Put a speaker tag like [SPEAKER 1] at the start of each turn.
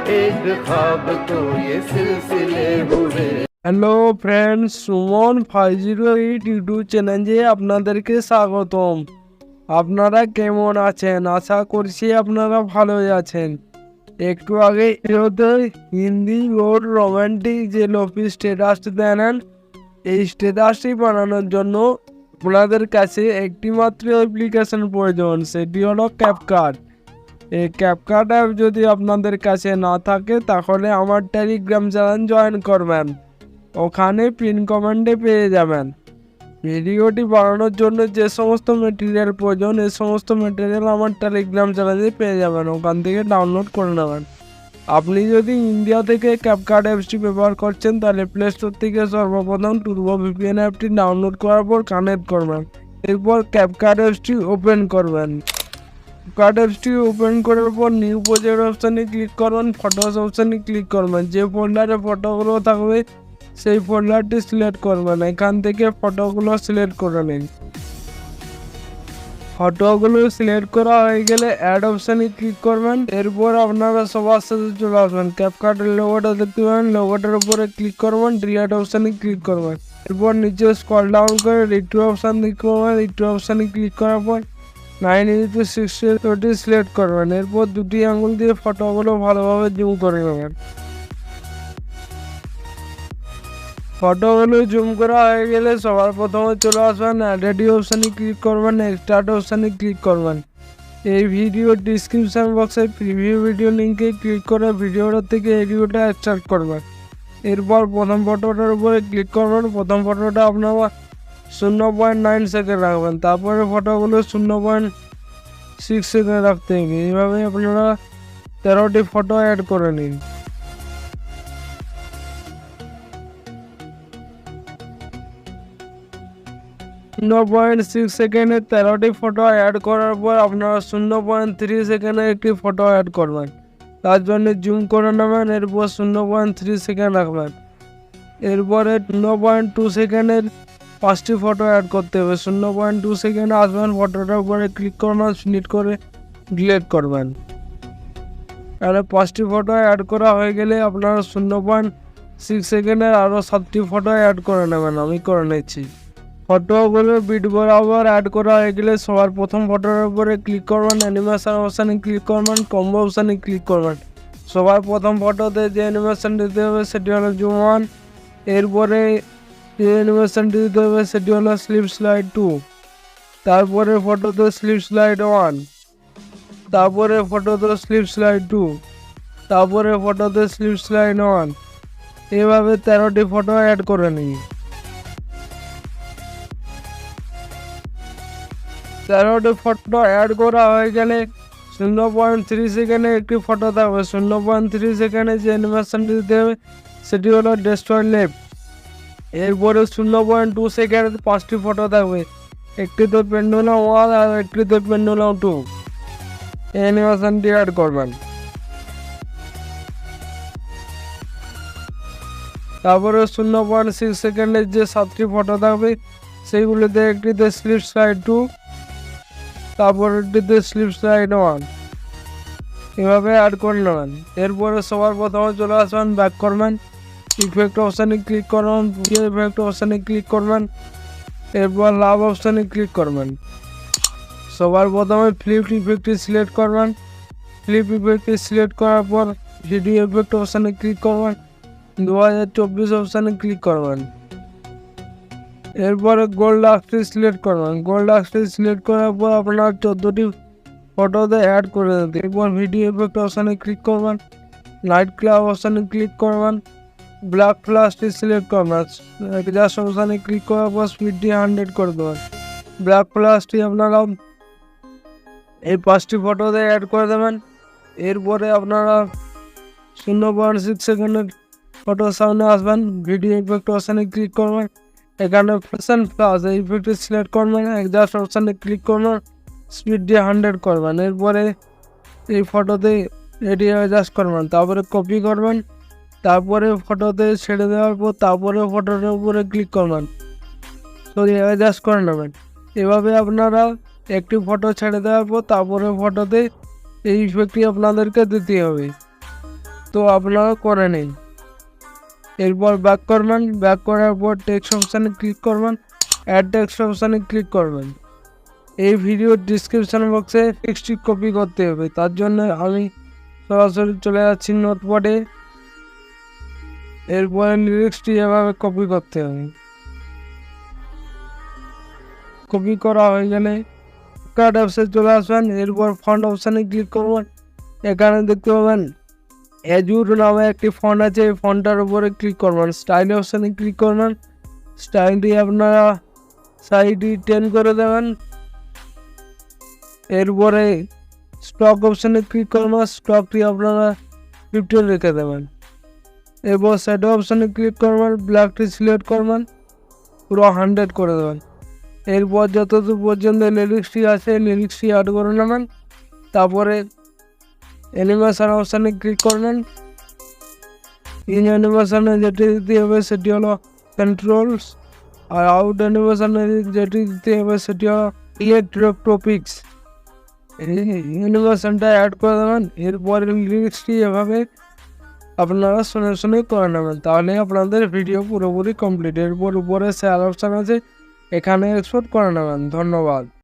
[SPEAKER 1] एक ख्वाब तो ये सिलसिले हुए।
[SPEAKER 2] হ্যালো ফ্রেন্ডস, সুমন 508 ইউটিউব চ্যানেলে আপনাদেরকে স্বাগতম। আপনারা কেমন আছেন? আশা করছি আপনারা ভালোই আছেন। একটু আগে হিন্দি ওর রোমান্টিক যে লোফি স্ট্যাটাসটি দেন, এই স্ট্যাটাসটি বানানোর জন্য আপনাদের কাছে একটি মাত্র অ্যাপ্লিকেশন প্রয়োজন, সেটি হলো ক্যাপকাট। এই ক্যাপকাট অ্যাপ যদি আপনাদের কাছে না থাকে তাহলে আমার টেলিগ্রাম চ্যানেল জয়েন করবেন, ওখানে পিন কমেন্টে পেয়ে যাবেন। ভিডিওটি বানানোর জন্য যে সমস্ত মেটেরিয়াল প্রয়োজন এই সমস্ত মেটেরিয়াল আমার টেলিগ্রাম চ্যানেলে পেয়ে যাবেন, ওখান থেকে ডাউনলোড করে নেবেন। আপনি যদি ইন্ডিয়া থেকে ক্যাপকাট অ্যাপসটি ব্যবহার করছেন তাহলে প্লে স্টোর থেকে সর্বপ্রথম টুরবো ভিপিএন অ্যাপটি ডাউনলোড করার পর কানেক্ট করবেন, এরপর ক্যাপকাট অ্যাপসটি ওপেন করবেন। ক্যাপকাট অ্যাপসটি ওপেন করার পর নিউ প্রজেক্ট অপশানে ক্লিক করবেন, ফটোস অপশানে ক্লিক করবেন। যে ফোল্ডারে ফটোগুলো থাকবে সেই ফোল্ডারটি সিলেক্ট করবেন, এখান থেকে ফটোগুলো সিলেক্ট করে নিন। ফটোগুলো সিলেক্ট করা হয়ে গেলে অ্যাড অপশানে ক্লিক করবেন, এরপর আপনারা সবার সাথে চলে আসবেন। ক্যাপকাটের লোগোটা দেখতে পাবেন, লোগোটার উপরে ক্লিক করবেন, ডিলিট অপশানে ক্লিক করবেন, এরপর নিচে স্ক্রল ডাউন করে রিটু অপশান ক্লিক করবেন। রিটু অপশানে ক্লিক করার পর 9:60 সিলেক্ট করবেন, এরপর দুটি আঙুল দিয়ে ফটোগুলো ভালোভাবে জুম করে নেবেন। ফটোগুলো জুম করা হয়ে গেলে সবার প্রথমে চলে আসবেন, অ্যাডেড অপশানে ক্লিক করবেন, এক্সট্রাক্ট অপশানে ক্লিক করবেন। এই ভিডিওর ডিসক্রিপশান বক্সে প্রিভিউ ভিডিও লিঙ্কে ক্লিক করে ভিডিওটার থেকে এডিওটা এক্সট্রাক্ট করবেন। এরপর প্রথম ফটোটার উপরে ক্লিক করবেন, প্রথম ফটোটা আপনারা 0.9 সেকেন্ড রাখবেন, তারপরে ফটোগুলো 0.6 সেকেন্ড রাখতে হবে। এইভাবে আপনারা 13টি ফটো অ্যাড করে নিন। সেকেন্ডে 13টি ফটো অ্যাড করার পর আপনারা 0.3 সেকেন্ডে একটি ফটো অ্যাড করবেন, তার জন্য জুম করে নেবেন, এরপর 0.3 সেকেন্ড রাখবেন। এরপরে 0.2 সেকেন্ডের 5টি ফটো অ্যাড করতে হবে। 0.2 সেকেন্ডে আসবেন, ফটোটার উপরে ক্লিক করবেন, ফিনিট করে ডিলিট করবেন। তাহলে 5টি ফটো অ্যাড করা হয়ে গেলে আপনারা 0.6 সেকেন্ডের আরও 7টি ফটো অ্যাড করে নেবেন, আমি করে নিচ্ছি। ফটোগুলো বিট বরাবর অ্যাড করা হয়ে গেলে সবার প্রথম ফটোর উপরে ক্লিক করবেন, অ্যানিমেশন অপশানে ক্লিক করবেন, কম্বো অপশানে ক্লিক করবেন। সবার প্রথম ফটোতে যে অ্যানিমেশন দিতে হবে সেটি হলো জুম 1, এরপরে যে অ্যানিমেশনটি দিতে হবে সেটি হলো স্লিপ স্লাইড 2, তারপরে ফটোতে স্লিপ স্লাইড 1, তারপরে ফটোতে স্লিপ স্লাইড 2, তারপরে ফটোতে স্লিপ স্লাইড 1। এভাবে 13টি ফটো অ্যাড করে নিই। 13টি ফটো অ্যাড করা হয়ে গেলে 0.3 সেকেন্ডে একটি ফটো থাকবে। 0.3 সেকেন্ডে যে অ্যানিমেশনটি দিতে হবে সেটি হলো ডেস্ট্রয় লেফট। এরপরে 0.2 সেকেন্ডে 5টি ফটো থাকবে, একটিতে পেন্ডুলাম 1 আর একটিতে পেন্ডুলাম 2। এই অ্যানিমেশনটি অ্যাড করবেন। তারপরে 0.6 সেকেন্ডের যে 7টি ফটো থাকবে সেইগুলিতে একটিতে স্লিপ স্লাইড 2, তারপরটিতে স্লিপ স্লাইড 1। এভাবে অ্যাড করে নেবেন। এরপরে সবার প্রথমে চলে আসবেন, ব্যাক করবেন, ইফেক্ট অপশানে ক্লিক করবেন, ইফেক্ট অপশানে ক্লিক করবেন, এরপর লাভ অপশানে ক্লিক করবেন। সবার প্রথমে ফ্লিপ ইফেক্টটি সিলেক্ট করবেন, ফ্লিপ ইফেক্টটি সিলেক্ট করার পর ভিডিও ইফেক্ট অপশানে ক্লিক করবেন, 2024 অপশানে ক্লিক করবেন। এরপরে গোল্ড ডাস্টটি সিলেক্ট করবেন, গোল্ড ডাস্টটি সিলেক্ট করার পর আপনার 14টি ফটোতে অ্যাড করে দেবেন। এরপর ভিডিও ইফেক্ট অপশানে ক্লিক করবেন, লাইট ক্লাব অপশানে ক্লিক করবেন, ব্ল্যাক ফ্ল্যাশটি সিলেক্ট করবেন, জাস্ট অপশানে ক্লিক করার পর স্পিডটি 100 করে দেবেন। ব্ল্যাক ফ্ল্যাশটি আপনারা এই 5টি ফটোতে অ্যাড করে দেবেন। এরপরে আপনারা 0.6 সেকেন্ডের ফটোর সামনে আসবেন, ভিডিও ইফেক্ট অপশানে ক্লিক করবেন, এখানে ফ্যাশন প্লাস এই ইফেক্টটি সিলেক্ট করবেন, জাস্ট অপশানে ক্লিক করবেন, স্পিড দিয়ে 100 করবেন। এরপরে এই ফটোতে এটি অ্যাডজাস্ট করবেন, তারপরে কপি করবেন, তারপরে ফটোতে ছেড়ে দেওয়ার পর তারপরে ফটোটার উপরে ক্লিক করবেন, অ্যাডজাস্ট করে নেবেন। এভাবে আপনারা একটি ফটো ছেড়ে দেওয়ার পর তারপরে ফটোতে এই ইফেক্টটি আপনাদেরকে দিতে হবে। তো আপনারা করে নিন। এরপর ব্যাক করবেন, ব্যাক করার পর টেক্সট অপশানে ক্লিক করবেন, অ্যাড টেক্সট অপশানে ক্লিক করবেন। এই ভিডিওর ডিসক্রিপশন বক্সে টেক্সটটি কপি করতে হবে, তার জন্য আমি সরাসরি চলে যাচ্ছি নোটপ্যাডে। এরপরে লিরিক্সটি এভাবে কপি করতে হবে। কপি করা হয়ে গেলে কাট অপশানে চলে আসবেন, এরপর ফন্ট অপশানে ক্লিক করবেন। এখানে দেখতে পাবেন অ্যাজুর নামে একটি ফন্ট আছে, এই ফন্টটার উপরে ক্লিক করবেন, স্টাইল অপশানে ক্লিক করবেন। স্টাইলটি আপনারা সাইডে 10 করে দেবেন। এরপরে স্টক অপশানে ক্লিক করবেন, স্টকটি আপনারা 15 রেখে দেবেন। এরপর শ্যাডো অপশানে ক্লিক করবেন, ব্ল্যাকটি সিলেক্ট করবেন, পুরো 100 করে দেবেন। এরপর যতদূর পর্যন্ত লিরিক্সটি আছে লিরিক্সটি অ্যাড করে নেবেন। তারপরে অ্যানিমেশন অপশানে ক্লিক করবেন। ইন অ্যানিমেশনে যেটি দিতে হবে সেটি হলো কন্ট্রোলস, আর আউট অ্যানিমেশনে যেটি দিতে হবে সেটি হলো ইলেকট্রোপিক্স। এই অ্যানিমেশনটা অ্যাড করে দেবেন। এরপরে লিরিক্সটি এভাবে আপনারা শুনে শুনে করে নেবেন, তাহলে আপনাদের ভিডিও পুরোপুরি কমপ্লিট। এরপর উপরে শেয়ার অপশান আছে, এখানে এক্সপোর্ট করে নেবেন। ধন্যবাদ।